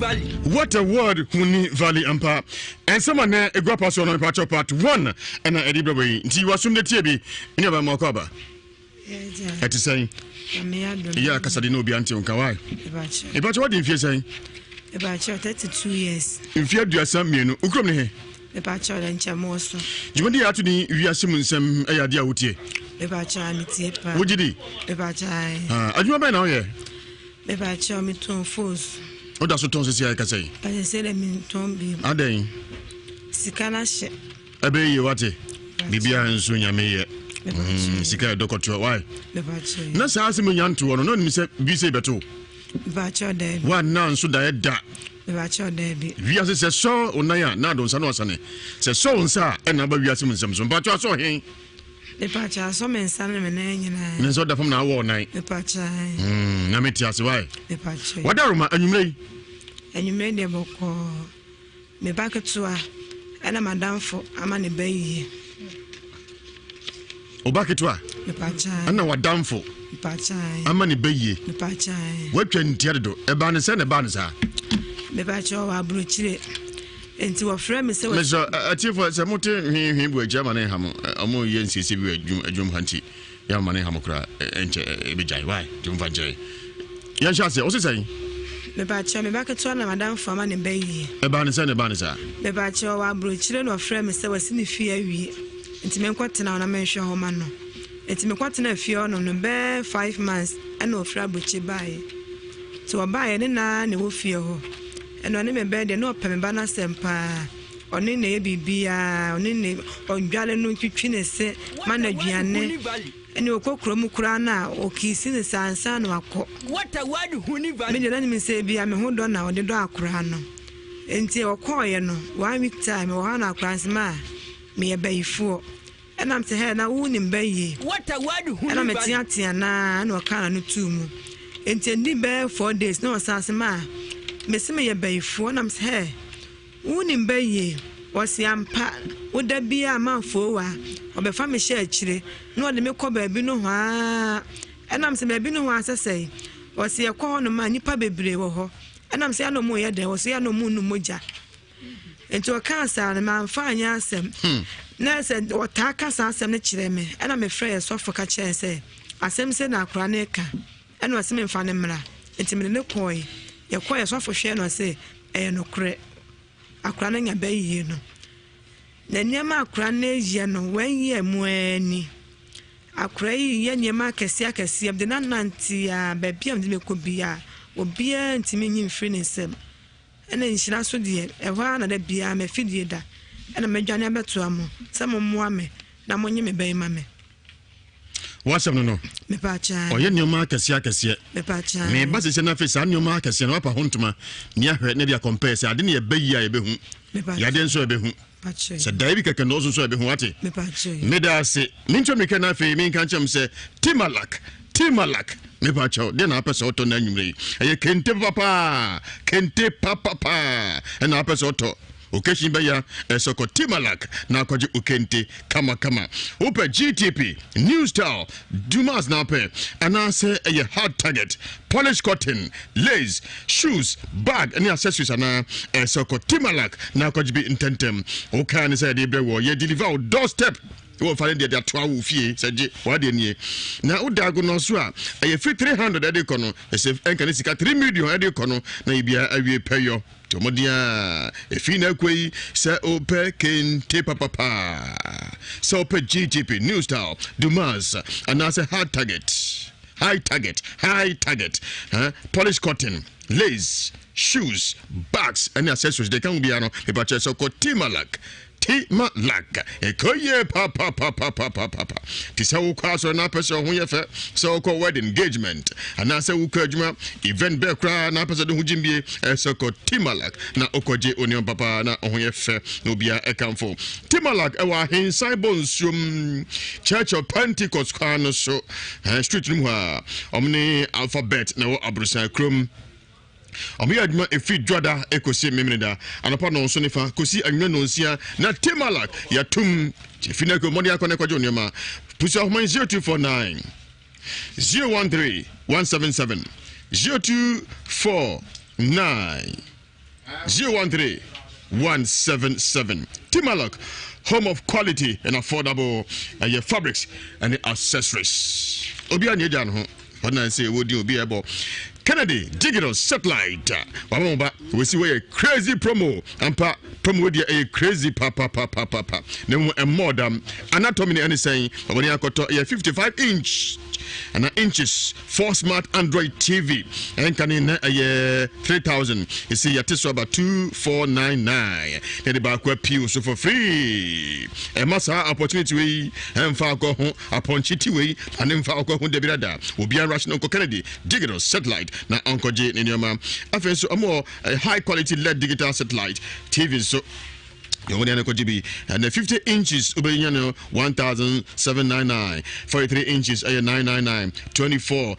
What a word, Huni Valley Ampa. And someone a guapa on part of part 1 and a edible way. You assume the TB in your Mokoba. At the same, yeah, Casadino Bianti on Kawai. About what if you say? About your 32 years. If you have some men, Ukrome. About your and Chamoso. You want the Atuni Ewiase Mu Nsem Ayadia Uti. About your Mitipa. What did he? About I. I do about now, yeah. About your Miton Force. Oh, that's what Tons I can say. But I said, I mean, Tombi. Are they? Sikanash. Obey you, what? Bibia and Sunya May. Sika Doctor, why? Nasa Asimun to one, no, Miss Bise Beto. About your day. One now should I die. About your day. Vias says so, Onaya, Nado Sanosane. Says so, sir, and number Ewiase Mu Nsem, but I saw him. The patch are some and San and so the from now all night. The patch, Namitias, why? The patch. What are you made a book me back at Sua, and I'm a down for a money bay. O back at what? The patch, and now what down for? The patch, a money bay. The patch, what can Tiado, a banner and a banner. The patch of our brooch. Into a friend, Mr. A chief was a motor, he were German Ham, a more Yancy, a Jum Hunty, young man Hamokra, and Bijay, why, Jum Vajay. Yan Shassi, also saying, the batch, I'm back at one, Madame for money bay. A banner and a banner, the batch of our brooch, children of friend, Mr. was in the fear we, and me quite an mention homano. It's me quite a fear on the bare 5 months, and no frabuchi buy. So I buy any nine, will fear. And on him bed, no pembana sempa, on in a bibia, on in on Galano Kitchinese, Managiane, and your cockromukrana, or kissing the san or co. What a word, Huniva, say, be a hold on now, the dark crano. And say, or coyano, 1 week time, or Hana crans ma, me a bay four. And I'm to her now, wooning bay. What a word, and I'm a tiana, no can tomb. And 10 bear 4 days, no sassama. Miss me a bay for nam's hair. Wooning bay was yampa, would there be a mouthful or be family share chili, no the milk baby no ha. And I'm saying, baby no as I say, was he a corner man, you probably brave or and I'm saying no more yet, there was no moon no moja. Into a cancer, and man fine yasem. Nurse said, or takas ask them the and I'm afraid a soft for catch say, as them said, now craneca, and was him fanimra. It's a little coy. Your choir so for share no say, no cre a craning a bay, you know. The Yama cranes, you know, 1 year moeni. A cray, yen Yama Cassiaca, see of the nanti, baby, and the could be a, or beer and Timmy Finis. And then she also dear, a one of the beer, me fidida, and a major betuamo, some more me, now when you may bay mammy. What's up, no? Me pacha. Oh, your marcus, Yakas, me pacha. Me bus is enough is your marcus and upper huntuma. Near her, never compares. I didn't a bay, I be whom. Ya didn't so be whom. Said David can also so be what it. Me pacha. Meda say, Minto me can I mean can't say, Timalak. Me pacha, then I pass auto annually. I can't papa, and I pass auto. Occasion baya soko Timalak na kwaji ukente kama ope GTP new style Dumas na pe and I say a hard target polish cotton lace shoes bag any accessories and soko Timalak na kwaji be intentem okay say dey brewo ye deliver doorstep. You find the 12 fee, said what in ye. Now, Dagono Swa, a free 300 edecono, as if Encanisca 3 million edecono, maybe I will pay you. Tomodia, a fina quay, say ope kente papa. So per GTP, new style, Dumas, and as a hard target. High target, polish cotton, lace, shoes, bags, and accessories. They can be a purchase of Timalak. Timalak, a coye papa. Tisau caso na person who you so called wedding engagement. And I say, Ukajma, event background, na person who Jimby, a so called Timalak, na Okoje Union Papa, na Oyefe, no be a camp for Timalak, our inside bones, Church of Pentecost, so street room, omni alphabet, no abrusa crum. Omi aduma efi dwada ekosi memreda anapa no so nefa kosi anwa no nsia na Timalak ya tum fina ko modi akone kwajo nyema pusi of 0249 013 177 0249 013-177. Timalok, home of quality and affordable fabrics and accessories. Obi Anyejan ho. When I say would you be able Kennedy digital satellite. We see where a crazy promo and promo with a crazy papa. No more than anatomy and saying when you got a 55-inch and inches 4 smart Android TV and can in a 3,000. You see, at this about 2,499. Then the back web pew so for free. A massa opportunity and Falco upon Chitty way and then Falco de Birada will be a rational Kennedy digital satellite. Now, Uncle J in your mom. I think so a more high quality LED digital satellite TV. So you want to GB and the 50 inches 1,799, 43 inches 999, 24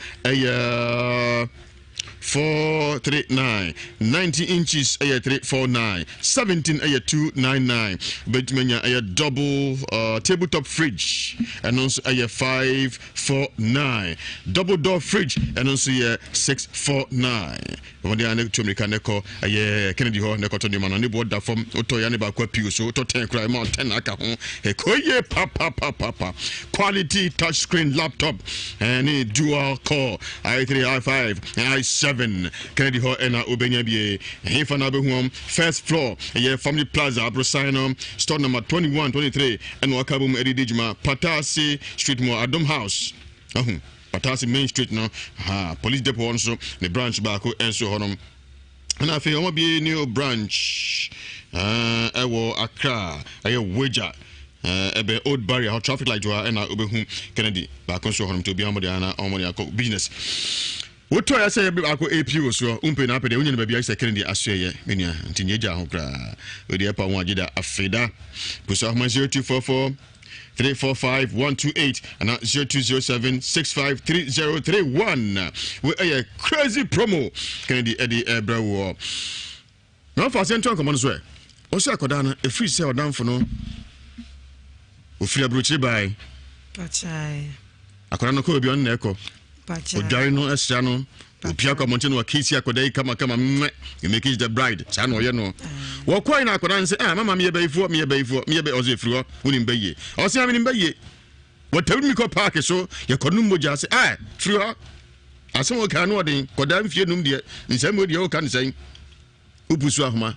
439, 90 inches 349, 17 299. But a double tabletop fridge and also 549, double door fridge and also 649. When they are to American Kennedy Hall, Necoton man on the board that from Otoyani Baku, so to 10 cry mountain Akahon, a Koye papa quality touchscreen laptop and a dual core i3, i5, i7. Kennedy Hall and Ubenyabi, Hifanabe first floor, a family plaza, Abrosinum, store number 21, 23, and Wakabum Eridijma, Patasi Street More, Adam House. Patasi Main Street now, police depot also, the branch back and so on. And I feel be a new branch, Accra, a wager. Ebe old barrier how traffic light and Ubehum Kennedy back on so home to be on business. What I say about APU so umpe na pede unyane bia say Kennedy asye menia ntinyeja ho kra we dey pa won agida afeda busa 0244 345 128 and 0207 653031 we a crazy promo Kennedy Eddie Ebrewo no for central command so o say akoda na e free say odam fo no o free abrochi bai pachai akoda no ko bi on na eko Ojari no Esiano, Upiaka Montano, Kisia Kodai, Kama, you make it the bride, Sano, you know. Well, quite I could answer, Mamma, me a bay for me a bay for me a bay or Zefru, wouldn't bay. Or say, I'm in bay. What told me call Parker so, you could no just say, through her. As someone can order, Kodam Fianum dear, in some way you can say, Upuswahma,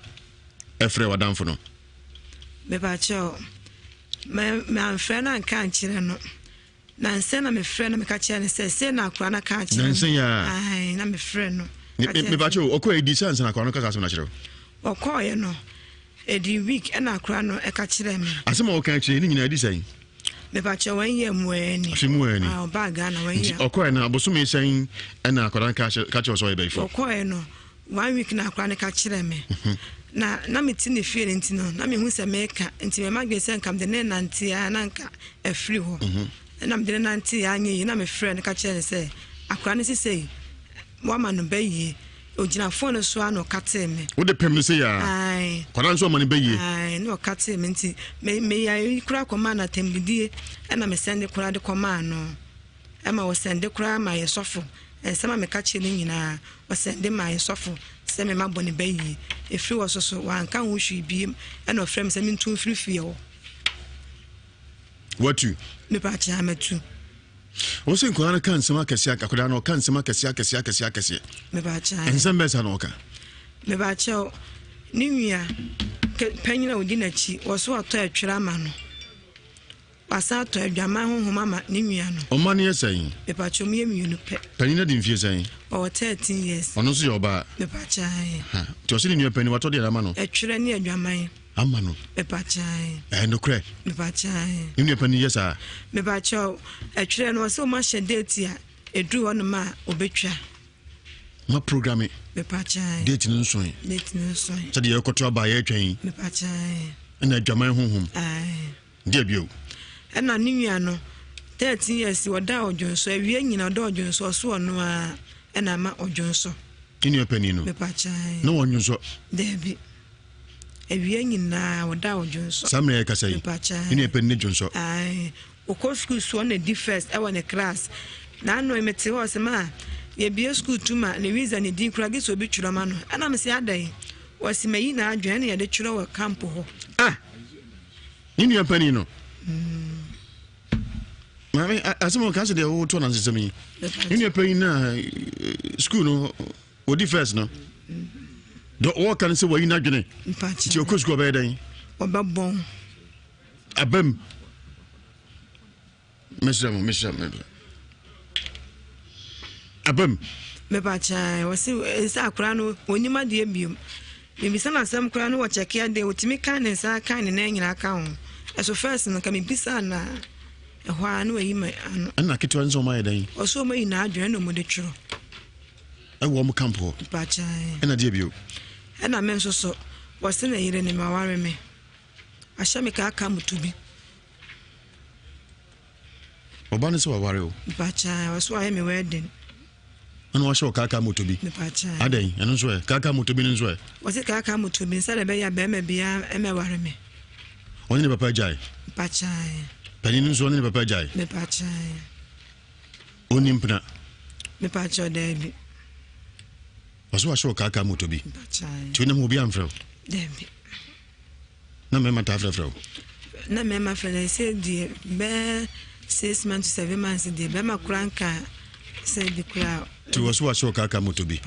Efre or Danfono. Bebacho, my friend, I can't children. Nansen na me friend na me ka chia ne say na akwa na ka chia Nansen ya ai na me friend no me bacho okọ edi sense na akwa no ka so na chiro okọ ye no edi week na akwa no e ka chire me asema o kan chire ni nyina edi sai me bacho wan ye muani ah bag na wan ye okọ na aboso me san na akwa ka chire so ye be fo okọ ye no 1 week na akwa ne ka chire me na me ti ne fie ntino na me hu se me ka nti me magbe nkam de ne nanti a na nka e free ho and I'm the nanti anyi na me friend ka chere say akwa ne say wama no bayi ogina phone so ano kate me wo de pem say ya ai kwada so ma ne bayi ai no kate me nti me ya kura koma na tembidie na me send kura de koma no e ma wo send kura ma yesofo e sama me ka chere nyina wo send ma yesofo se me ma bone bayi e free wo so wan kan wo hwi bi e na frem se me ntu free fie wo. What you? Me pacha metu. Osi nkwara kan sema kesi akakoda no kan sema kesi. Me pacha. Ensem besa no ka. Me pacha ni nwia panyina odi na chi wo so ato atwira ma no. Pasa ato adwama honhoma ma ni nwia no. O mane yesan. Me pacha me mienu pe. Panyina di mfie san. O 13 years. Ono so yoba. Me pacha. Ha. Ti o si ni nwia pani wato de ma no. Atwira ni adwama. Amano. Me pacha. No cre. Me pacha. Ni nwia pani yesa. Me pacha atwira no so ma she date a edu wono ma obetwa. Ma programme. Me pacha. Date no so. So de yakoto aba ye twen. Me pacha. Na adwaman honhom. Ai. De bio. Na ni nwia no 13 years woda ojonso awie nyina oda ojonso so no a na ma ojonso. Ni nwia pani no. Me pacha. No wonjonso. Debi. Awie nyina woda ojonso. Samre ka sai. Me pacha. Ni nwia pani jonso. Ai. Oko school so na di first e won class. Na no emete ho se ma ye bia school tuma ne visa ne din kura gi so bi twura ma no ana me se adai was me na adwene de twere wa camp ho nini yapani no mami asemo ka se de wo to na nsemi nini yapani na school no odi first no do wo kan se wa yin adwene ti okọ school ba dan obabon abem mesra abem me ba cha wasi esa akura no onima de biom me bisa na sam kura no wo cheke de otimi kan ne sa kan ne na nyina ka ho eso first no ka me bisa na ehwa no yi me ana kitwa nzo ma yedan oso ma yi na adwene no mo de twiro wo mo campo ba cha ana de bio ana men so wasi na yire ne ma ware me ahya me ka aka mutubi obane so ware o ba cha waso aye me wedding ana wa show kaka motobi adan eno so e kaka motobi nso e wasi kaka motobi nsa le be ya be me bia e me ware me oni ne papa jai pani nso oni ne papa jai me pacha oni mpna me pacha debi waso wa show kaka motobi ti oni mo bia mfrɛ debi na me mata frɛ na me ma frɛ se die be 6 months to 7 months die be ma kranka se di kra ti waso wa show kaka motobi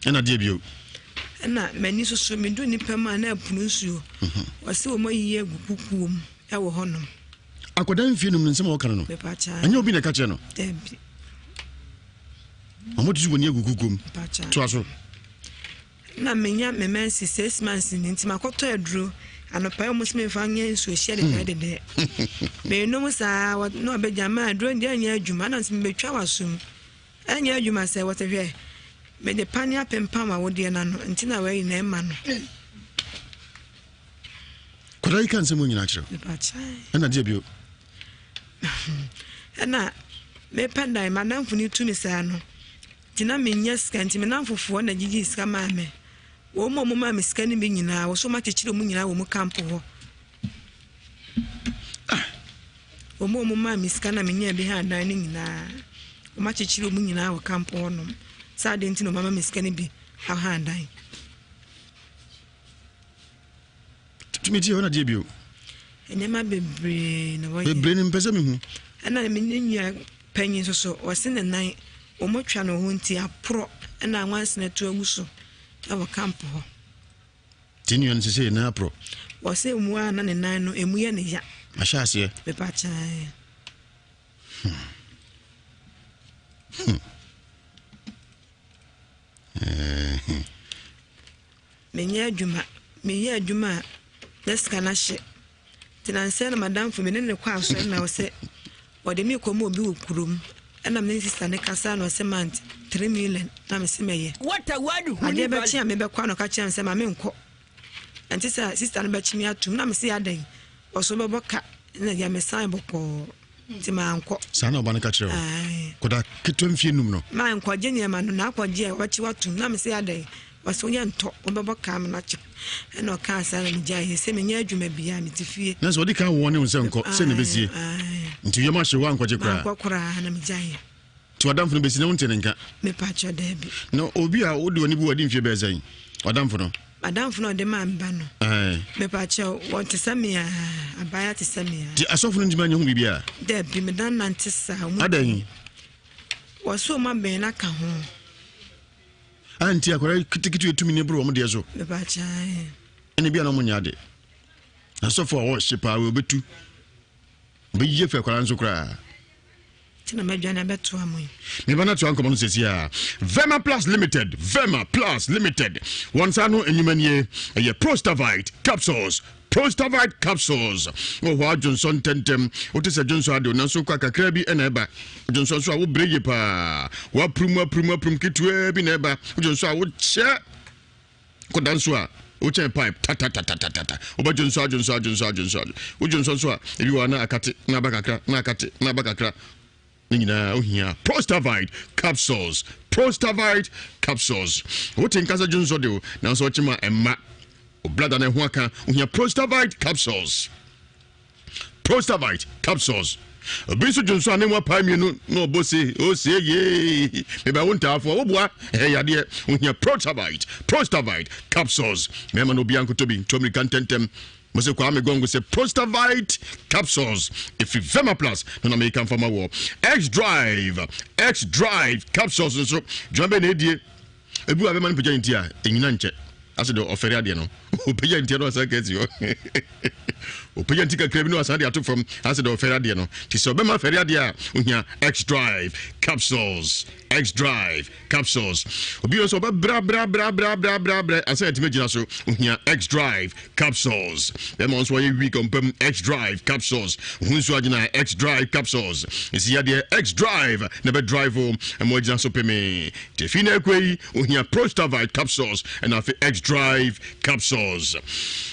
ena die bio na mani so me do ni pema na apunu nsuo wase wo mayiye gukukuom e wo honom akoda mfienum nsem wo kan no anya obi na ka che no debi amodu woni gukukuom to aso na menya memensi 6 months ni ntima koto eduro anopa yo musime fa nya nsuo hye de me no musa no be jama eduro ndi anya adwuma na nsime betwa wasum anya adwuma se wotehwe me de pania pempa ma wode na no ntina wa yi na ema no kodai kan se mo nyina kire ana de bio ana me pandai manamfu ni tumi sa no tina menya skanti me namfofo na gigi ska ma me wo mo ma me ska ni be nyina wo so ma chechire mu nyina wo mu camp ho wo mo ma me ska na menya be ha dan ni nyina wo ma chechire mu nyina wo camp ho no sa de ntino mama me ska ni bi ha ha dan tumiti ona de bio enema bebre na wo bebre ni mpese me hu ana me nyua panyin so wose ne nan o motwa no ho nti apro na anwanse na to aguso awo camp ho tinyo nse na apro wose mu ana ne nan no emu ye ne ya ashase be pa cha menya adwuma deska na hye tinanse na madam fu me ne kwa aso na wose wode mi komo obi okurum ana me sister ne kasa no se mant 3 million na me semeye what a word hu ade be chia me be kwa no ka chia se ma me nko anti sister no be chi mi atum na me se adan oso be boka na ya me sign boko ti ma nko sana oba ne ka kire koda keto mfienum no ma nko je ne ma no na akwaje wachi watum na me se adan waso ye nto obebo kam na chi eno ka sa na mjai se menya adwuma bia me tifie na so di ka won ne se nko se ne besie nti yema hye wa nkwaje kra na mjai ti wadamfo no besi na wonte ne nka me pacho debi no obi a wodi oni bi wadi mfie be zan wadamfo no madamfo no de ma mba no me pacho wonte samia abaya te samia ti asofo no ndima nya hu bibia debi me dan nante sa mu adan waso ma ben na ka ho anti akwara kitikitu etumi ne bro wo de so me pacho ene bia na mo nya de asofo a wo hyepa we betu be ye fe kwara nso kra tina medwana beto amoy me bana to ankomo no sesia Vema Plus Limited once anu enyumanie ye Prostavite capsules oh wa Johnson tentem otese Johnson ade na so kwa kakra bi na eba Johnson so a wo breye pa wa prum kitwe bi na eba Johnson a wo che kodanso a o che pipe ta oba Johnson o Johnson so a ebi wa na akate na bakakra nina ohia Prostavite capsules what in casa Johnson do na so chima emma o blada na ho aka ohia Prostavite capsules Obiso Johnson ane mo pa mienu no bosi o se ye me ba wonta afo wo boa yade ohia Prostavite capsules me ma no bianko to bi tomi kantentem Mose kwa me gongo se Prostavite capsules if you Vema Plus no na me kan fama wo X Drive capsules so jombe na edie ebu abema no pagya ntia enyina nche ase do ofere ade no opagya ntia no asa kesi yo opagya ntika krebi no asa de ato from ase do ofere ade no ti so bema ofere ade a ohia X Drive capsules obi so ba bra asa etimagina so ohia X Drive capsules them on so ye week on X Drive capsules hunso agina X Drive capsules isi ya de X Drive na be drive home and mo agina so peme te fina kwei ohia Prostavite capsules and afi X Drive capsules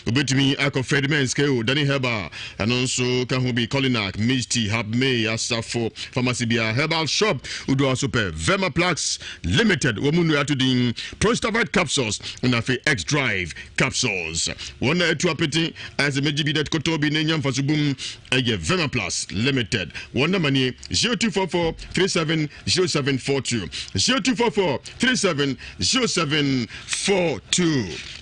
obetimi akofred menske o dani heba and also can who be Colinac Misty Habme Asafo pharmacy bia herbal shop udo also pe Vema Plus Limited womunu atu din Prostavite capsules and afi X Drive capsules one to apeti as a meji bi that kotobi nenyam fasubum eye Vema Plus Limited one money 0244 370742 0244 370742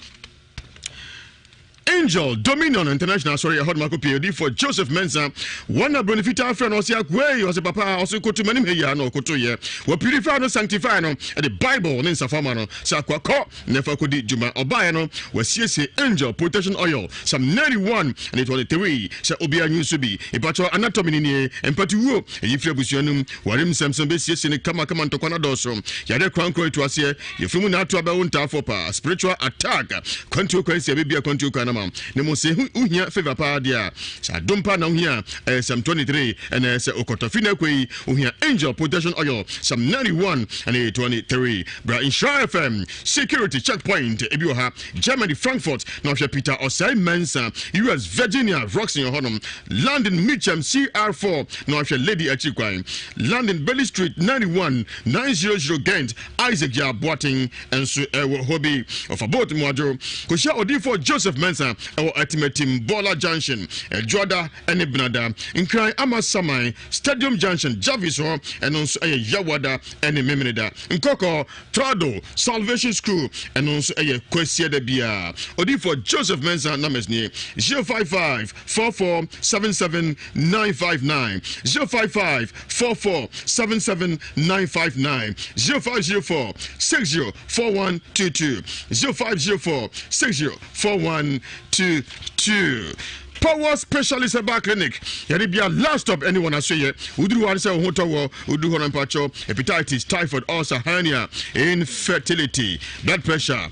Angel Dominion International sorry I heard Marco POD for Joseph Mensah one benefita friend osia kwei ose papa oso kotu manim he ya no kotu ye we purify no sanctify no the Bible ne nsafama no sa kwakọ nefa kodi juma obaye no we siese Angel protection oil some 91 and it was 3 sa obi anyu so bi ipacho anatomy ni empatuo eyifre busuanum warim samson be siese ne kama ntokwana doso yade krankro to ase yefumu na ato abawonta afopa spiritual attack kwantu kwansi bibia kwantu kana ne se uhia favor pa dia sa dompa na uhia some 23 and se okotofina kwei uhia Angel protection oil some 91 and 23 bra Nhyira FM security checkpoint ebioha Germany Frankfurt na Peter Osai Mensa US Virginia Roxy Honum London Mitcham CR4 na Lady Achikwan London Belly Street 91 900 Gent Isaac Ya Boating and so hobby of about Mwadro Kosha Odifo Joseph Mensa our ultimate team Bola Junction Joda and Ibnada Nkran Amasamai Stadium Junction Javis and also Yawada and Memeneda Nkoko Trado Salvation School and also Kwesia de Bia Odifo Joseph Mensa numbers near 055 44 77 959 055 44 77 959 0504 60 4122 0504 60 4122 Power Specialist Herbal Clinic. Yaribia last stop anyone I say Udru one say Hotawo, Udu Horampacho, hepatitis, typhoid, ulcer, hernia, infertility, blood pressure.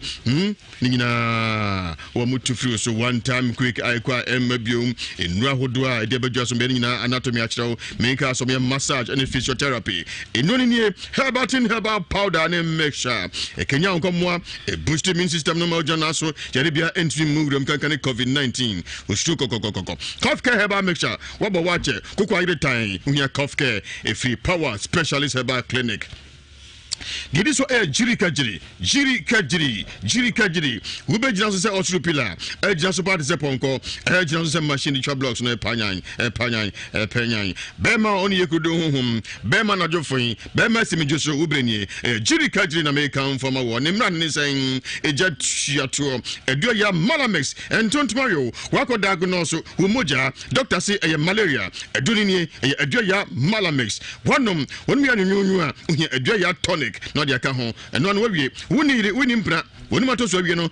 Nina Wamutu flu so one time quick I qua embium in Rahudua, Debajas Benina, anatomy actual, make us some massage and physiotherapy. In Noni Herbatin herbal powder and mixture. A Kenyan come a boost immune system no more janaso, Yaribia entry move them can COVID-19. Cough care herbal mixture. Waba watch it. Cook time. We have cough care. A free power specialist herbal clinic. Gidi so jiri kajiri ube jina so osru pillar jina so part se ponko jina so machine the blocks no panyan bema oni yekudo honhom bema na jofin bema simijo so ubrenie jiri kajiri na make am for ma wo ne mra ne sen eja tuato edo ya malamex entontomayo wako diagnose umoja doctor say malaria edo ni edo ya malamex wonom wonmi anunyu a edo ya tonic na dia ka ho eno no wie woni mpra woni mato so wie no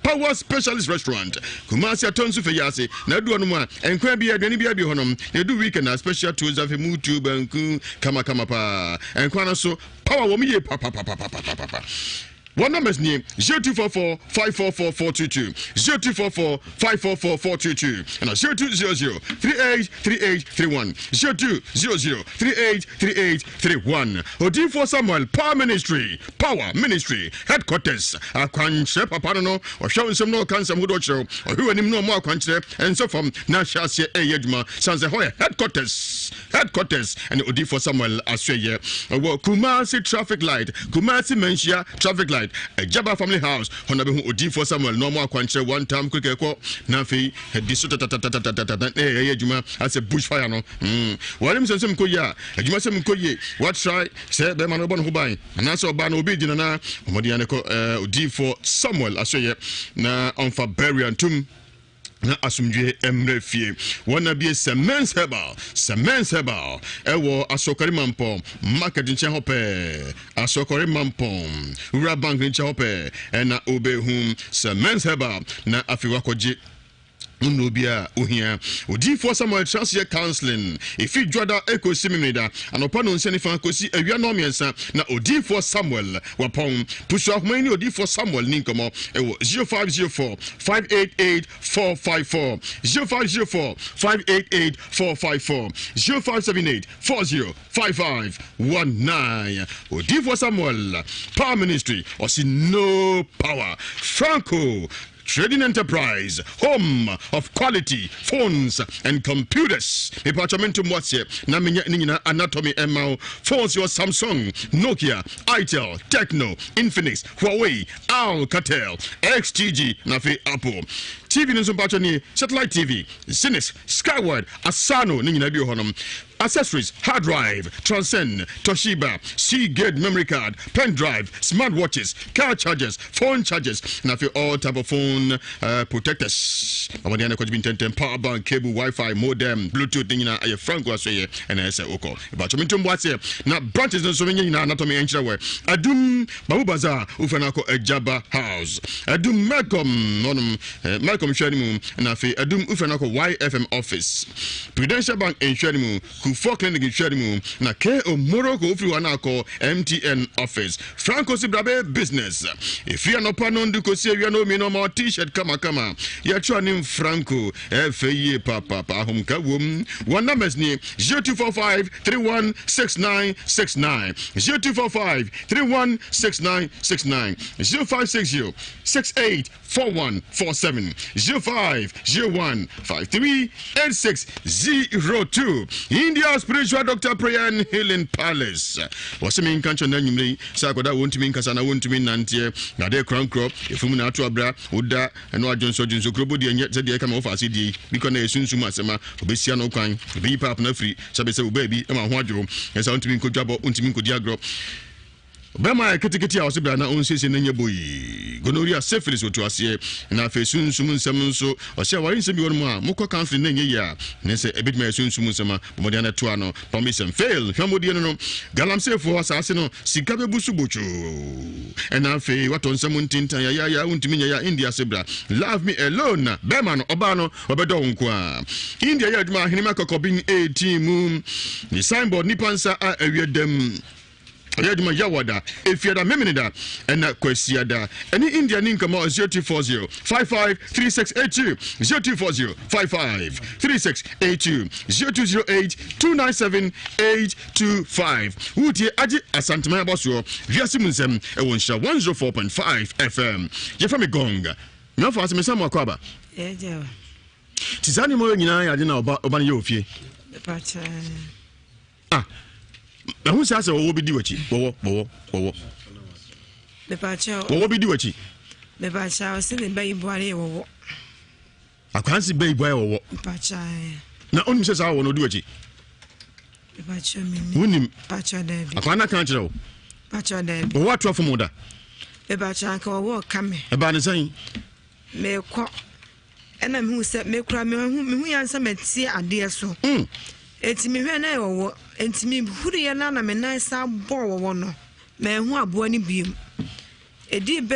Power Specialist Restaurant Kumasi atonsu fe yase na adu no a enkwa bia aduane bia bi honom na edu weekend na special tours of mutu banku kama pa enkwa no so power wo miye pa one number is name 0244 544 422 0244 544 422 and 0200 383831 0200 383831 Odifo Samuel Power Ministry headquarters akwanche papa no o hwe nsem no kansam hodo chiro o hwe anim no mo akwanche and so from na hwase eyeduma sanse hoye headquarters and Odifo Samuel asweye Kumasi traffic light Kumasi Menchia traffic light side Ejaba family house hona be hu Odifo Samuel no mo akwanche one time quick ekọ na fe di so tata ejuma as a bushfire no walim sensem koya ejuma sem koye what try say be man obo no ban anase oba na obi gina na omodi aneko Odifo Samuel asoye na onfa burial tum na asumdwe emrefie wana bie semens herbal ewo asokari mampom market nche hope asokari mampom ura bank nche hope na obehum semens herbal na afiwa koje Unobia uhia Odifo Samuel Transfer Counseling ifi dwada ekosimimida anopa no nsani fan kosi awia no miensa na Odifo Samuel wapon pusu ahomani Odifo Samuel ninkomo ewo 0504 588 454 0504 588 454 0578 405519 Odifo Samuel Power Ministry osi no power Franco Trading Enterprise, home of quality phones and computers. Department mwase na minya anatomy MO phones your Samsung, Nokia, Itel, Tecno, Infinix, Huawei, Alcatel, XTG na fe Apple. TV nso mpacho ni satellite TV, Zenith, Skyward, Asano ni nyina bi honom. Accessories, hard drive, Transcend, Toshiba, Seagate memory card, pen drive, smartwatches, car chargers, phone chargers, and for all type of phone protectors. Amadiana could be power bank, cable, Wi-Fi, modem, Bluetooth, a Franco Assoye, and I say Oko. But Mintum what's here now branches and so many anatomy and shower. Adum Babu Bazaar, Ufanako Ejaba House. Adum Malcolm Shanimu, and I say Adum Ufanako YFM office. Prudential Bank and Shanimu. For clinic in Sherimu, na K o Morocco if you wanna call MTN office. Franco Sibrabe business. If you are no panon do kosi you know me no more t-shirt kama. Ya chwa Franco FAE papa home kawum. One numbers ni 0245 316969 0245 316969 0560 684147 0501 538602 India Spiritual Doctor Prayer and Healing Palace. Was a main country name, Sakoda won't mean Casana won't mean Nantia, Nade Crown Crop, if you know to Abra, Uda, and what John Surgeons who Krobody and yet they come off as CD, because they soon Sumasama, Obesiano Kind, be pap no free, Sabesa baby, and my wardrobe, and sound to me could jabo, Untiminko Diagro. Bema ketekete a osebra na onsese na nya boyi gonorrhea syphilis otu ase na fe sunsum nsem nso o se wari nsem bi wonu a mukọ counseling na nya ya ne se ebitma sunsum nsem a bomodi na to ano permission fail hwamodi no galamsefo asase no sika bebusu bocho na fe wato nsem ntintan ya untimi nya ya India sebra love me alone bema no oba no obedo nko a India ya aduma hinima kokobin 18 mu ni signboard nipansa a awiedam Yaduma Yawada, if you're a meminida, and that Quesiada, any Indian income 0240 553682, 0240 553682, 0208 297 825. Uti Aji Asantama Boswo, Ewiase Mu Nsem, Ewonsha 104.5 FM. Jefami Gonga. No for us, Miss Makwaba. Yeah, Tizani Mo Yina, I didn't know about Obanyofi. Na hu sasa wo bi di wachi wo me pa cha wo bi di wachi me pa cha o se ne bayi boare wo akwansi bayi boare wo pa cha na onim sasa wo no di wachi me pa cha mi wonim pa cha da bi akwana kan kire wo pa cha da bi wo atwa fo moda me pa cha ka wo ka me e ba ne san me ko ena me hu se me kura me hu yansa metie ade so enti me hwe na wo enti me huriye na me nan sa bo wo no me hu abo ani biem edi be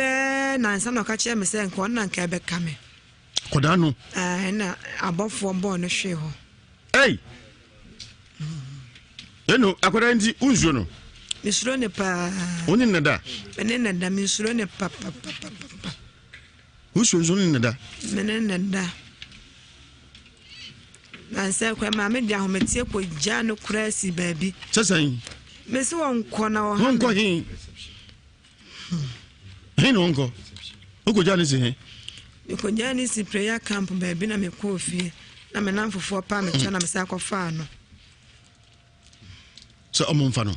na nsa no ka che me se nko na nka be ka me koda no na abofo bo no hwe ho ei eno akoda ndi unzo no misuro ne pa oni nada menenda misuro ne pa unzo ni nada menenda na se kwa ma me dia hometie ko gya no kurasi baabi sesan me se won ko na wo won ko hin no won ko uko gya ni se hin ko gya ni si prayer camp baabi na me ko fie na me nan fofo pa me cha na me sa ko fa no so omon fa no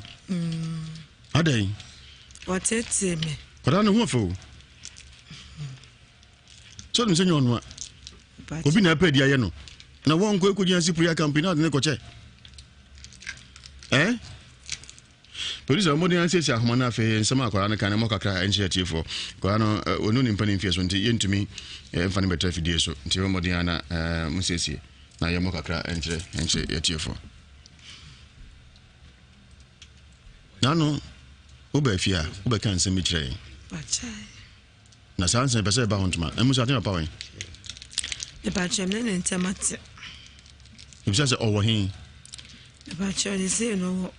adai watete me But I know what for. So I'm saying on what? Obi na pay dia ye no. Na won ko ekodi prayer campaign na ne ko che. Police are more than says Ahmana Fe, some Aquana can Mokaka and Shati for Guano, Onun in Penny Fias, when to me, Fanny Better Fidio, Tio Modiana, Musesi, Nayamokaka and Shati for. Nano, Ubefia, Ubecan Cemetery. Nasans and Pesa Bountman, and Musatin Power. The Bachelor and Tamat. If says over him. The Bachelor is no.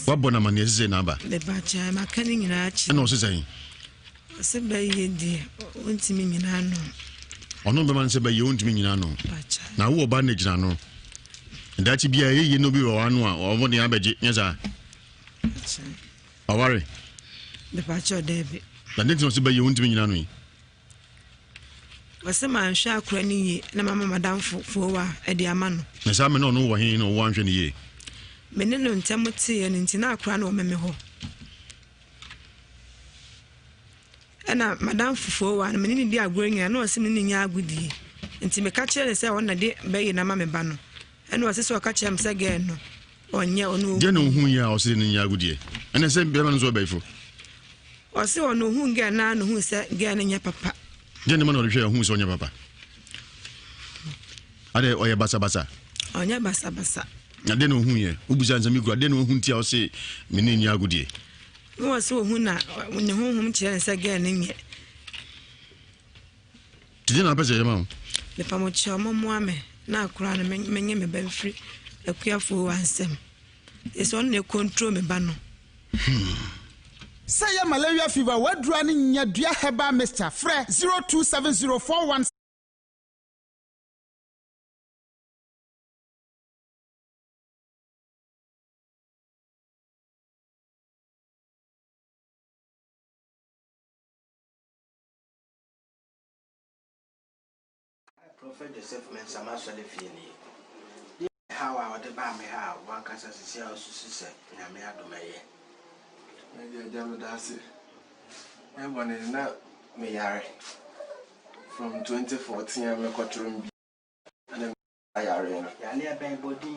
What Bonaman is a number? The Bachelor, my cunning in arch. I know, saying. Simply, dear, won't mean I know. Or no man said by you won't mean I know. Now, who bandage I know. And that be a ye no be or one the average, yes, I worry. The Bachelor, David. But that's not by you won't mean I know. Was some man shall cranny, and Mamma Madame for a diamond. As I know what he know 1 year. Menino and Timothy and Intina crown or memeho. And Madame for one, many dear growing and no seeming ya goody. And Timakacher is on a day bay in a mamma banner. And was so catch him again. Or near no. You know who you are sitting in Yagoody. And I said, Bevan's Webeful. Or so no who get none who said, Gan your papa. Gentlemen of the share who's on your papa. Are they or your bassa? On your bassa. I don't know who you Ubuzans and Migra, I don't know whom Tia say, Menin Yagudi. You are so who now when the home chance again in yet. Didn't I say, Mom? The Pamocha Momme now crown and many me ben free a careful Nsem. It's only a control me banner. Say a malaria fever, what running your dear Heba Mr. Fre 027041. Prophet Joseph men some actually feeling. How I would buy me how one can say, I may have to may. Maybe a devil does it. Everyone is not me from 2014. I'm a courtroom and I are in a bad body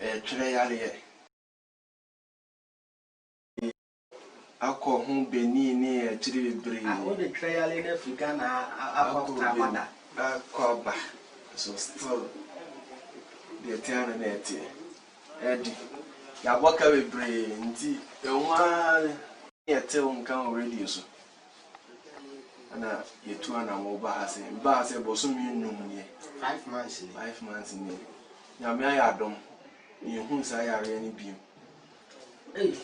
a tray. I call home Benin a chili breed. I would a trail in African. I call back, so still the eternal net. Eddie, I walk away brain, the one tell can radio so. And you 2 and I'm over has a bass about some 5 months in 5 months in. Now, may I don't you whom say I any beam. Hey,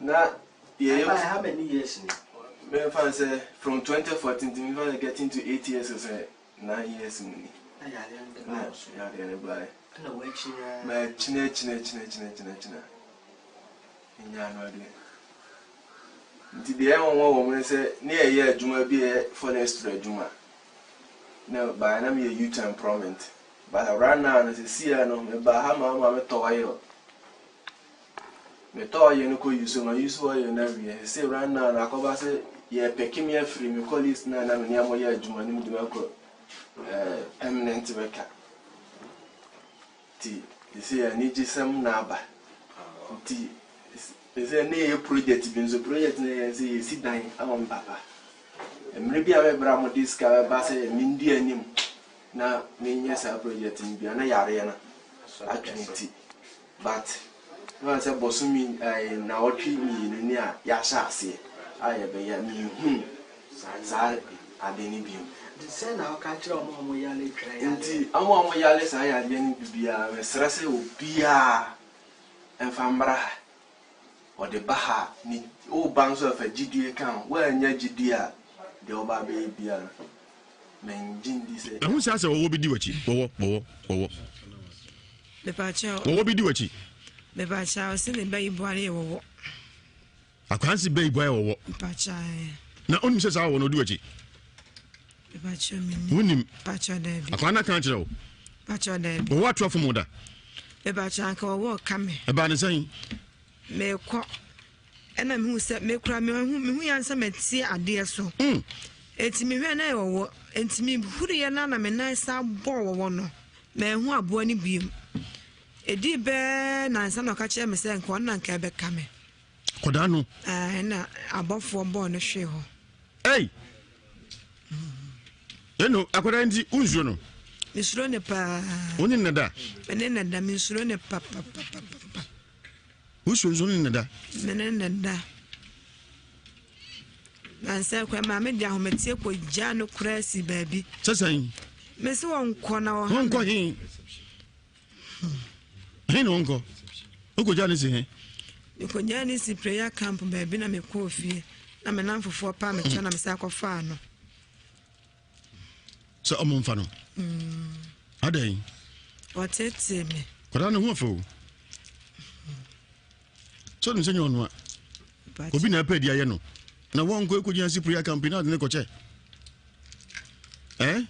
not how many years? May fancy from 2014 to getting to 8 years or so. 9 years in me. I had a buy. My china. In January. Did the young woman say, near a year, Juma be a forest Juma? No, by an a youth employment. But I ran now as a seer, no, Bahama, Mamma Toyo. The toy no use so my use for you never say ran now, I cover say, ye pecking me free, me call this nan and near my year, Juma, eminent worker. Tea, you see, I need some naba. Tea, is a near project, been the project, and say, sit down, I'm papa. And maybe I have Bramo discover Bassett and Mindy and him. Now, me, yes, I project in Biana Yariana. Actually, but once I was assuming I now treat me near Yasha say, I have a me, Sal, I didn't be. Send our country on Moyale. Indeed, I'm on Moyales. I had any Bibia, Stresse, Bia, and Fambra, or the Baha, need all banks of a GD account. Where near GDA, the Oba baby, men Jindy said, who says I will be doing it? The Pacha will be doing it. The Pacha was in the baby boy or I can't see baby boy or Pacha. Now, only says I want to do it. Winning Pacha Debbie. I can't tell. Pacha Debbie. What for mother? The Pacha uncle walk coming. About the saying, May quack and I'm who said me cry me who answer me see a dear so. It's me when I will, and to me who the yana me nice ball one. Me who are born beam. A dear bear, and some of catch me saying, one and Quebec coming. Kodano, and above 4 born a show. Hey! You know, I could end the Unzuno. Miss Ronepa, only Nada, and then the Miss Ronepa. Who's only Nada? Menenda. And say, when Mamma down met you with Jano Cressy, baby. Saying, Miss One corner, Uncle, he. Hey, Uncle. Uncle Johnny, say, you could Janny see prayer camp, baby, and me coffee. I'm an for 4 pounds, and I'm sacrificing. So I'm on funnel. Are they? What's it say me? But I know what for. So, I'm saying, you But be not paid, you know. Now, one go could you see prayer campaign out in the coche? Eh?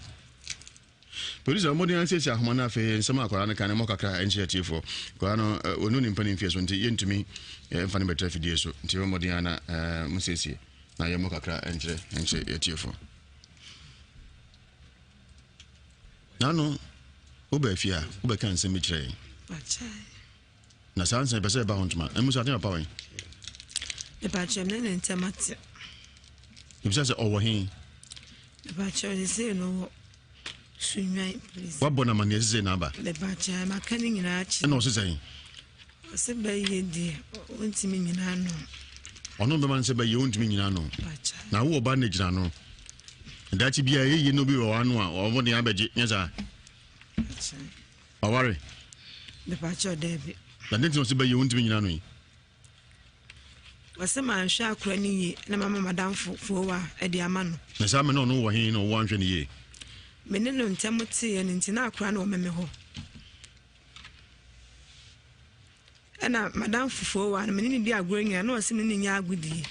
Police are more than says, Yahmana Fe, and some Korana can mock a initiative for Korano, when no impending fears went to me, funny better for dear so, until Modiana, Musisi, now Yamoka and say a tear for. No, Ubefia, Ube can send me tray. Na sansa pese ba hontuma emu sa ten pa wen the bachelor and Tamati. you say owo hin The bachelor is saying, no, swim, please. what bona man is say na ba The bachelor, my cunning in arch. e no so say Said by ye, dear, won't mean in ano. ono be man say ba ye ontumi nyina no Bachelor. na wo ba na gina no ndachi bia ye no bi wo anu a owo ne abeje nyesa aware The bachelor, Debbie. na nti no say ba ye ontumi nyina no yi Was a man shall cranny, and Mamma Madame for a diamano. na sa me no no wo hin no wo anhwe ne ye Menino and Tamati and Intina crown or memeho. And Madame for one minute, they are growing and no singing in Yagudi.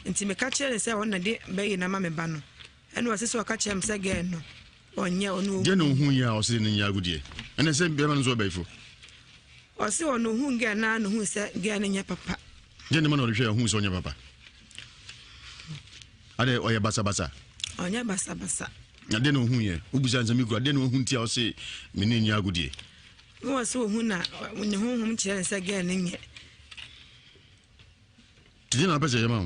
And Timmy catcher and say on a day bay in a mamma bano. And was this or catch him again? Or near or no. je no hu ya o se ne nya agudie ene se be man so ba ifo Or so or no who get nan who said getting your papa. je ne man o hwe hu so nya papa ade o ye basa basa On your bassa bassa. na de no hu ye ubusa nzami kura de no hu ntia o se me ne nya agudie No was so who na when the home chairs again in ye. tidi na pese ye ma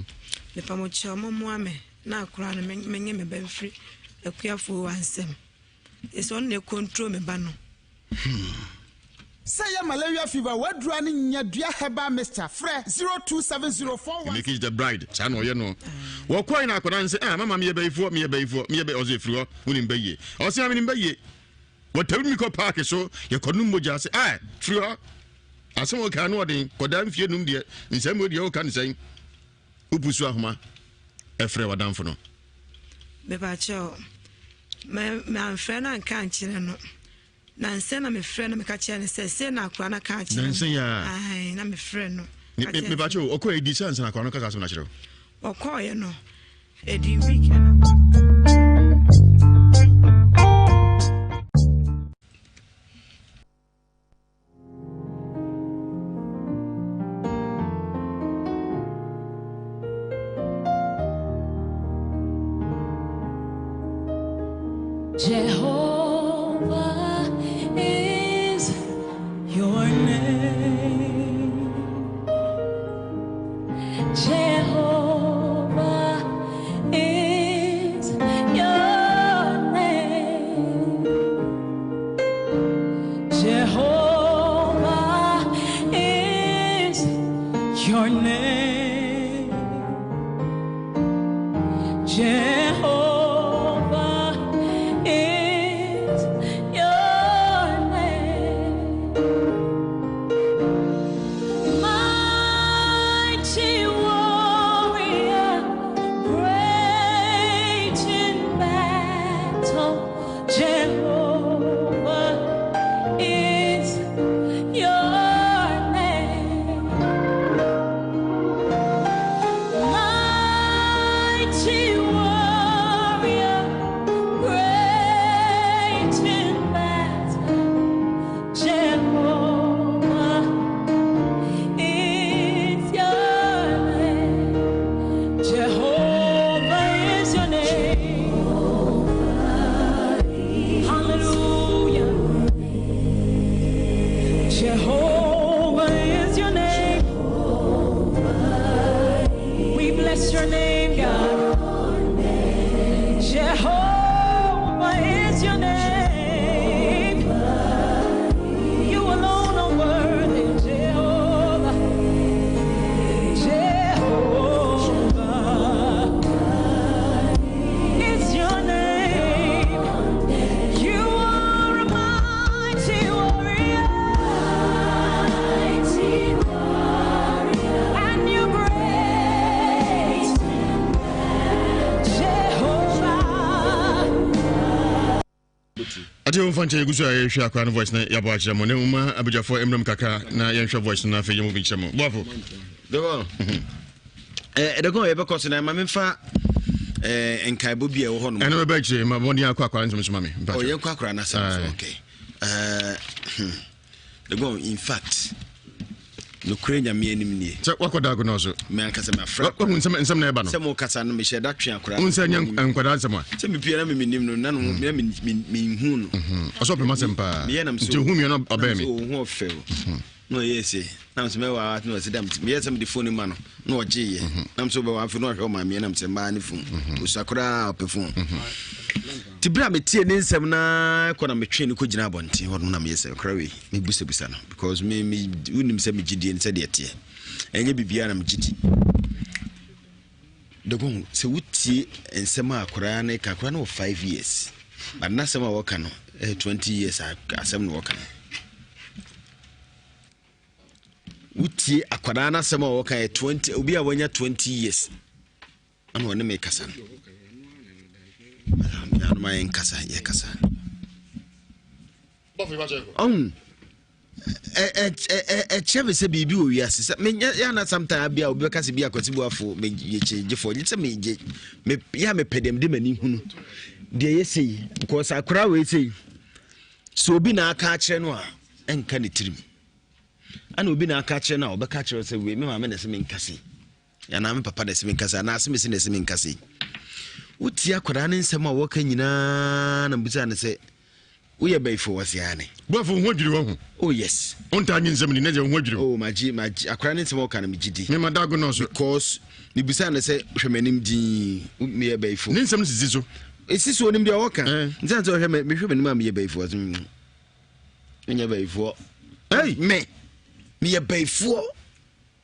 The pamocha moame na crown and many me be free a queer for Nsem. It's on the control me bano. Say malaria fever, what running your dear heba Mr. Fre 027041. make it the bride cha no ye no wo kwai na akodan se mama me be ifo me be oze fru unim be ye o se am be ye wo tabi mi ko park so ye konum moja se fru asem o ka no odin kodan fie num de nsem o de o kan sen upusu ahoma efre wadamfo no Me bacho me amfre na kan kire no. Na nse na me frɛ no me ka kire ne se na akwa na ka kire. na nse ya Ai na me frɛ no. me ba cho o ko edi sanse na kwa no kasa so na kire Okoye no. Edi week na. Jehovah is your name. Jehovah is ati on fanche gusu aye hwe akwa no voice na ya bo akire mo ne uma abujafo emram kaka na ye hwe voice na afeye mo bi chemo boafo dego dego e be koso na ma memfa enkaibo bi e wo ho no ene be akire ma boni akwa nsom so mame o ye akwa na sa okay dego in fact no krenya me anim nie che wakoda go no so me ankasa me afra ko nsem na e ba no se mo kasa no me she da twe akora unse nya nkwada nsem a se me pia na me nim no na no me hu no oso pe masem pa nti hu mi no oba mi o hu ofel no yesi na so me wa no se dam me yesem the phone ma no no oje na so be wa afi no hwe ma me na se ma ni phone usakora pe phone tibra me tie ne nsem na ko na me twe ni ko gina abonte ho no na me yesem krawe me busa no because me unim se me gidie nse de tie enye bibia na me gidi dogon se wutie nsem akora na ka akora na 5 years but na sem a woka no 20 years asem no woka wutie akora na sem a woka 20 obi a wanya 20 years ana wona me kasa ya no mai kasa ye kasa cheve se bibi o wiase se me ya na sometime bia obi kasa bia kwatibu afo me ye chegefo ye se me je me ya me pedem de mani hunu de ye sei because akora we sei so obi na aka kire no a enka ne tirim ana obi na aka kire na obeka kire se we me ma me na se me nkase ya na me papa na se me nkase na se me se na se me nkase wuti akora ne nsem a woka nyina na mbuza ne se wo ye baifo wasiane boafo ho dwiri wo ho oh yes onta nyi nsem ni na je ho dwiri oh maji akora ne nsem woka na me gidi me madago no so because ni busa ne se hwemanim din me ye baifo ne nsem sisi so esi so onim dia woka nzan so hwema me hwemanim a me ye baifo azum nya baifo me ye baifo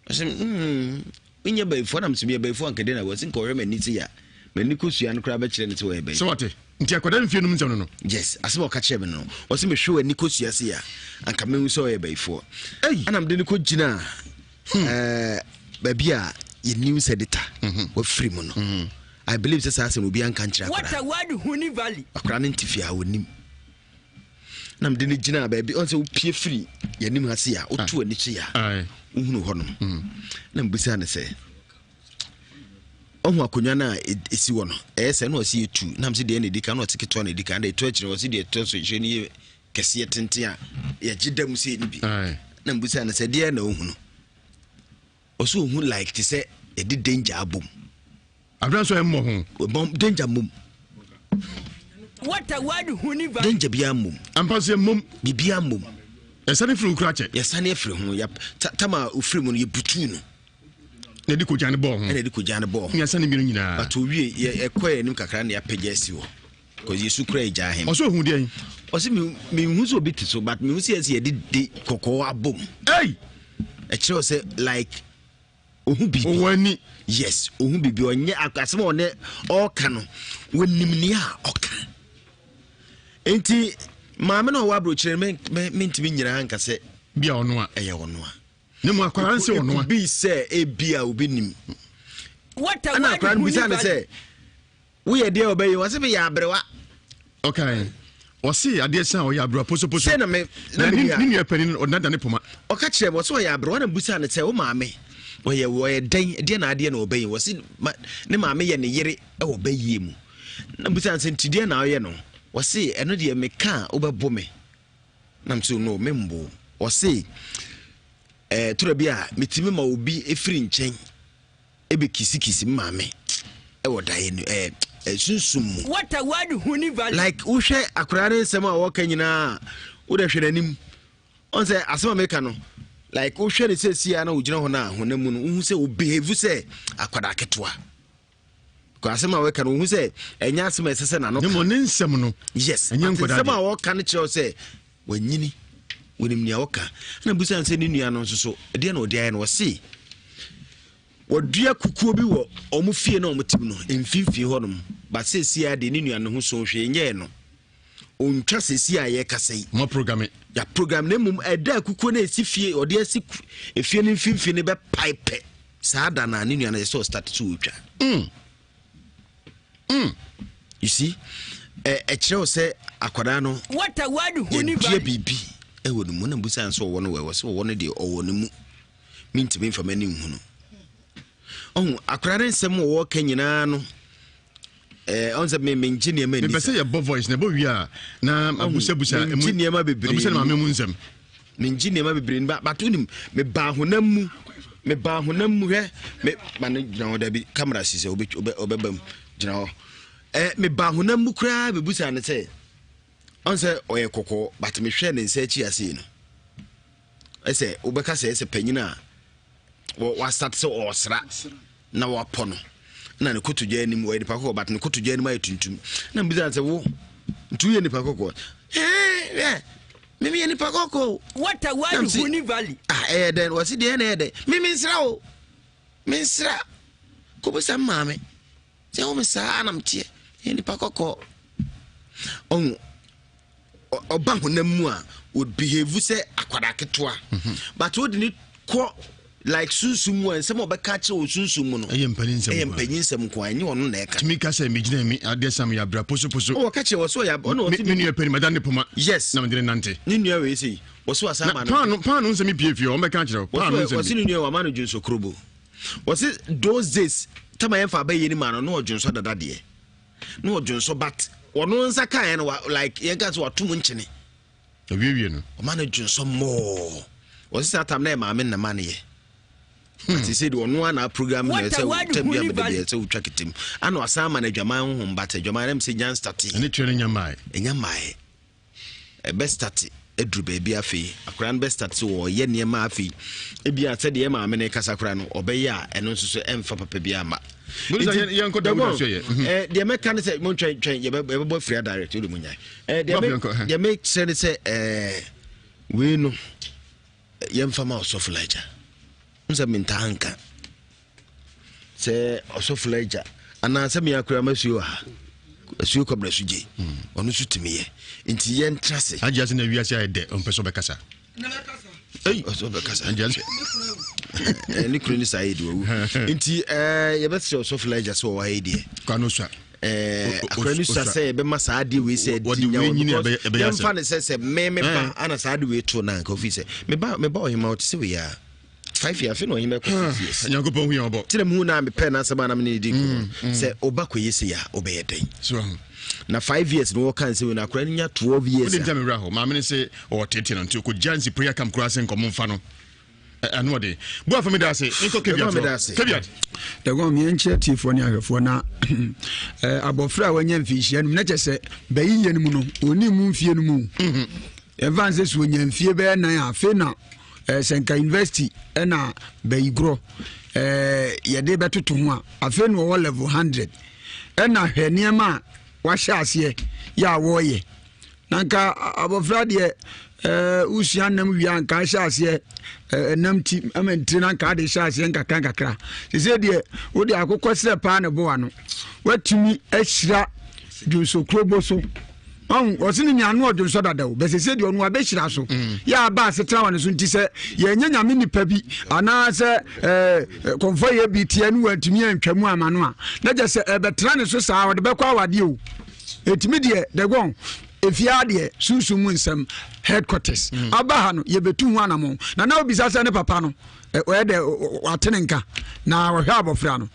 asem nya baifo na me ye baifo ankede na wasin ko hwema ni ti ya mani ko sua no kra ba kire ne te wo ebe so what nti akwada mfie no nsem no yes asebo ka kire me no o se me hwe ani ko sua se ya anka me so wo ebe ifo anam de ni ko gina ba bia ye news editor wo free mu no I believe say say no bi anka nkira akra what a word huni valley akra ne ntifia wonim nam de ni gina ba bi on se wo pie free ye nim ha se ya o to ani chi ya uhunu honom na mbusa ne se ohu akonya na esi wo no se no esi etu nam se de na edika na otiketo na edika na etu akire wo se de etu so hwe ni kese tenten a ye gidam se ni bi na mbusa na se de na ohunu oso ohun like to say e di danger abom abran so emmo ho bom danger mum what a word huni va danger bia mum ampase mum bibia mum esane firi ukrache yesane afiri ho ya tama ofiri mu no ye butu no na di ko jane bo ho na di ko jane bo ho yesane bi no nyina but owie ye ekoye nim kakra na ya pagesi wo because yesu kura eja him oso hu de osi me hu so bit so but me hu se ye di kokko abom e kire say like ohun bibi owani yes ohun bibi onye akasema one oka no wonim ni a oka enti maame no wa bro kire me ntimi nyira hanka se bia ono a eye ono a ne mu akwara nse ono a bi se e bia obi nim what a word huni say we ye dey obey was be ya abrewa okay osi ade san o ya abrewa poso say na me ni ni apani o nada ne poma o ka kire mo so ya abrewa na busa na say o maame wo ye den de na ade na obey wasi ne maame ye ne yere e obey mu na busa na ntide na o ye no wasi eno de me ka obebo me na mso no membo wasi tura bia metimi ma obi efiri nchen ebe kisi maame e wodaye no sunsum what a word huni valley like uhwe akurare nsem a woka nyina wo da hwere anim on say asema meka no like uhwe ne sesia na ugina ho na honamu no uhu se obehave se akwada ketwa ko asema woka no uhu se enya asema esese na no ne mo ne nsem no yes enya nkwada asema woka ne kire se wanyini wonim nia woka na busa nse ne nua no nso so de na odi aye no wose wodua kukuo bi wo omufie na omutim no emfimfie honom ba sesia de ne nua no ho so hwe nye no ontwa sesia ye kasai mo program ya program ne mum eda kukuo na esifie odi esi efie ne mfimfie ne be pipe saada na ne nua na so start to utwa you see kyerɛw sɛ akwara no what a word huni ba bibi ɛwɔ no mu na busa nso wɔ no wɔ so wɔ no de ɔwɔ no mu mintimi mfa mani hu no akwara ne nsɛm wɔ ka nyinaa no on se me engineer me be say your voice na bo wi a na abusa engineer ma bebre abusa na me mu nsɛm me engineer ma bebre ba batonim me ba honam mu hwɛ me man gyina hɔ da bi camera sise obebam gyina hɔ me ba honam mu kura be busa ne sɛ on se oyɛ kokɔ but me hwɛ ne nsa chi ase no ɛsɛ obɛka sɛ panyina wa start sɛ ɔsra na wa pɔ no na ne kotugya anim wɔ nipa kokɔ but ne kotugya anim ayɛ tuntum na mbiza sɛ wo ntu yɛ nipa kokɔ mimi yɛ nipa kokɔ what a word huni valley then wɔsi deɛ na ɛdɛ mimi nsra o mensra kɔbɛsa maame sɛ wo mesa na mteɛ yɛ nipa kokɔ ɔba honam mu a would behave sɛ akwada ketewa but wo de ne kɔ like sunsum wa nsɛm obɛka kyerɛ o sunsum mu no ɛyɛ mpanyinnsɛm ko anyi ɔno na ɛka timi ka sɛ megina mi ade sam ya bra poso o ka kyerɛ wɔso ya ɔno ɔti me nua pani madane poma yes na me de nante ne nua we sei wɔso asama no paano nsɛm pie fie o mɛka kyerɛ paano nsɛm wɔsi ne nua wa ma no dwunso krobo wɔsi those days tama yɛmfa abayɛ ni ma no no ɔdwunso dada de no ɔdwunso but ɔno nsa kan no like yɛnka so watom nkyene awie no ɔma no dwunso mo wɔsi atam na ma me na ma ne ye but he said ɔno ana program na sɛ tabia me de sɛ utwa kitim ana asama na dwaman ho mbata dwaman am sɛ jan start ene twere nyamae best start edru ba bia afi akran best start so ɔyɛ niema afi ebia sɛ de ma me ne kasa kra no ɔbɛyɛ a ɛno nso so ɛmfa papa bia ma yɛn ko da wo so yɛ de me kan sɛ mo twɛn yɛbɛbɔ free direct wo mu nyai de me sɛ ne sɛ we no yɛmfa ma osoflaja nsa mintanka se osoflaja ana se me akura masuo ha asuo kobra suje onu sutimiye nti ye ntrase agia se na wiase ayede onpeso bekasa oso bekasa agia ni kroni said wo nti ye betse osoflaja so wa hede kwano swa akrani sase be ma saade we se dinya wo mfa ne se me ba ana saade we to na nka ofise me ba ohima o se we ya 5 years no him ko years nyakopon hu yobo tire mu na me pe na asema na me ne di ko se obakɔ yesi ya obɛyɛ den so na 5 years no kan se we na akora nya 12 years odi ntame raho ma me se o tete na ntiko jansi prayer camp kura se nkomo mfa no ano de bo afa me da se nko kebiat da go me enche tifo ne ahwefo na abofra wanya mfihia no na kyese bayi yenu mu no oni mu mfie no mu evans so nya mfie be nan afi na Senka University na Bayigro yede betoto ho a afi no wo level 100 na hwene ma wa hya ase ya wo ye nanka abofra de usua nam wia nka hya ase nam ti amantri nanka de hya ase nka kakra se de wo de akokɔ sre pa ne bo ano watumi ahyira dwuso krobo so osini nyanu odun so dadawo be se de onu abehira so ya ba setra wan so nti se ye nya nyame nipa bi ana se konfo ye bi tie nu antumi antwamu amano a na je se betra ne so saa wo de bekwa awade o etimi de gon efia de Sunsun Mu Nsem headquarters abaha no ye betu hu anamo na obisa se ne papa no o de watenenka na wo hwa abofra no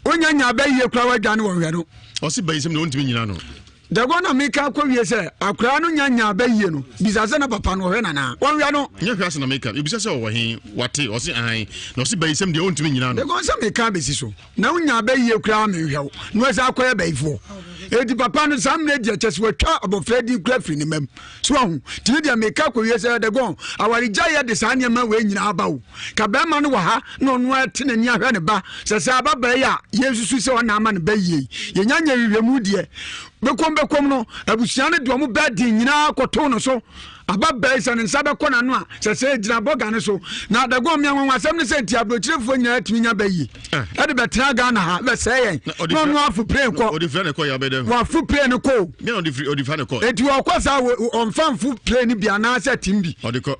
onya nya ba yie kura wadwane wo hwe no o si bayisem no ntimi nyina no Dagona meka kwa wie se akra no nyanya ba yie no bisase na papa no hwe nana wonwa no nya hwase na meka ibisa se wo he wate o si an na o si bayisem de o ntimi nyina no Dagona se meka besi so na wonya ba yie kra me hwew no asa akoya bayifo edi papa no samre die chese watwa abofra di kra firi ne mam so hu ti dia meka kwa wie se Dagon awari gya de sa nyama we nyina abawo ka ba ma no wa ha no no atene ni ahwe ne ba se sa aba ba ya yesusu se ona ama ne ba yie ye nyanya wiwemu die bekom no abusiane de omo bedi nyina koto no so ababa isa ne nsabe kona no a se gina boga ne so na Dagon mianwa asem ne se ntia brochirefo nyina atiminya bayi e de betra ga na ha be se yen no no afu pray ko odi fre ne ko ya be dem wa fu pray ne ko me odi fre ne ko eti o ko sa on famfu pray ni bia na se timbi odi ko